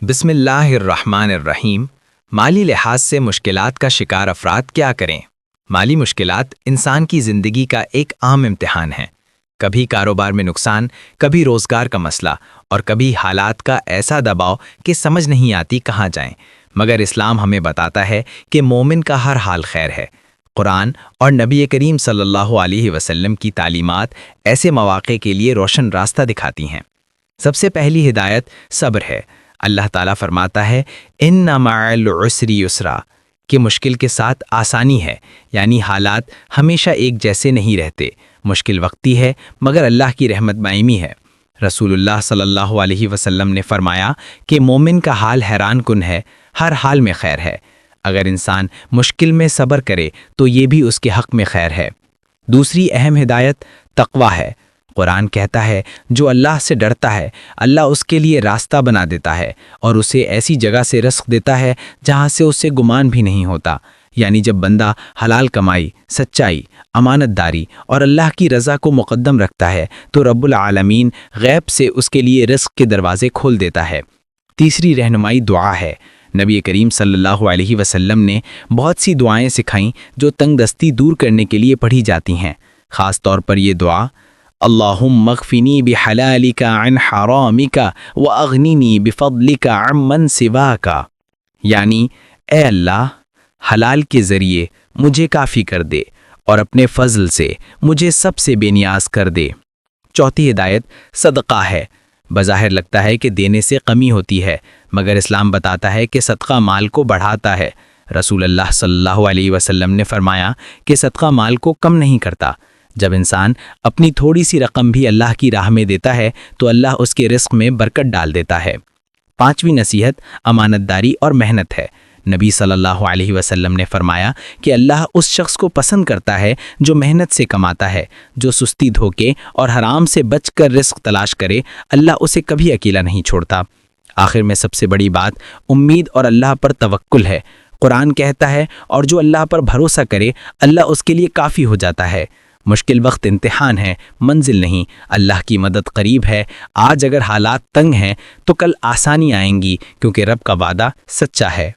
بسم اللہ الرحمن الرحیم۔ مالی لحاظ سے مشکلات کا شکار افراد کیا کریں؟ مالی مشکلات انسان کی زندگی کا ایک عام امتحان ہے۔ کبھی کاروبار میں نقصان، کبھی روزگار کا مسئلہ اور کبھی حالات کا ایسا دباؤ کہ سمجھ نہیں آتی کہاں جائیں۔ مگر اسلام ہمیں بتاتا ہے کہ مومن کا ہر حال خیر ہے۔ قرآن اور نبی کریم صلی اللہ علیہ وسلم کی تعلیمات ایسے مواقع کے لیے روشن راستہ دکھاتی ہیں۔ سب سے پہلی ہدایت صبر ہے۔ اللہ تعالیٰ فرماتا ہے ان مع العسر یسرا کہ مشکل کے ساتھ آسانی ہے، یعنی حالات ہمیشہ ایک جیسے نہیں رہتے۔ مشکل وقتی ہے مگر اللہ کی رحمت دائمی ہے۔ رسول اللہ صلی اللہ علیہ وسلم نے فرمایا کہ مومن کا حال حیران کن ہے، ہر حال میں خیر ہے۔ اگر انسان مشکل میں صبر کرے تو یہ بھی اس کے حق میں خیر ہے۔ دوسری اہم ہدایت تقویٰ ہے۔ قرآن کہتا ہے جو اللہ سے ڈرتا ہے اللہ اس کے لیے راستہ بنا دیتا ہے اور اسے ایسی جگہ سے رزق دیتا ہے جہاں سے اسے گمان بھی نہیں ہوتا۔ یعنی جب بندہ حلال کمائی، سچائی، امانت داری اور اللہ کی رضا کو مقدم رکھتا ہے تو رب العالمین غیب سے اس کے لیے رزق کے دروازے کھول دیتا ہے۔ تیسری رہنمائی دعا ہے۔ نبی کریم صلی اللہ علیہ وسلم نے بہت سی دعائیں سکھائیں جو تنگ دستی دور کرنے کے لیے پڑھی جاتی ہیں۔ خاص طور پر یہ دعا اللہم اغفنی بحلالک عن حرامک واغننی بفضلک عمن سواک، یعنی اے اللہ حلال کے ذریعے مجھے کافی کر دے اور اپنے فضل سے مجھے سب سے بے نیاز کر دے۔ چوتھی ہدایت صدقہ ہے۔ بظاہر لگتا ہے کہ دینے سے کمی ہوتی ہے مگر اسلام بتاتا ہے کہ صدقہ مال کو بڑھاتا ہے۔ رسول اللہ صلی اللہ علیہ وسلم نے فرمایا کہ صدقہ مال کو کم نہیں کرتا۔ جب انسان اپنی تھوڑی سی رقم بھی اللہ کی راہ میں دیتا ہے تو اللہ اس کے رزق میں برکت ڈال دیتا ہے۔ پانچویں نصیحت امانت داری اور محنت ہے۔ نبی صلی اللہ علیہ وسلم نے فرمایا کہ اللہ اس شخص کو پسند کرتا ہے جو محنت سے کماتا ہے، جو سستی دھوکے اور حرام سے بچ کر رزق تلاش کرے، اللہ اسے کبھی اکیلا نہیں چھوڑتا۔ آخر میں سب سے بڑی بات امید اور اللہ پر توکل ہے۔ قرآن کہتا ہے اور جو اللہ پر بھروسہ کرے اللہ اس کے لیے کافی ہو جاتا ہے۔ مشکل وقت امتحان ہے، منزل نہیں۔ اللہ کی مدد قریب ہے۔ آج اگر حالات تنگ ہیں تو کل آسانی آئیں گی کیونکہ رب کا وعدہ سچا ہے۔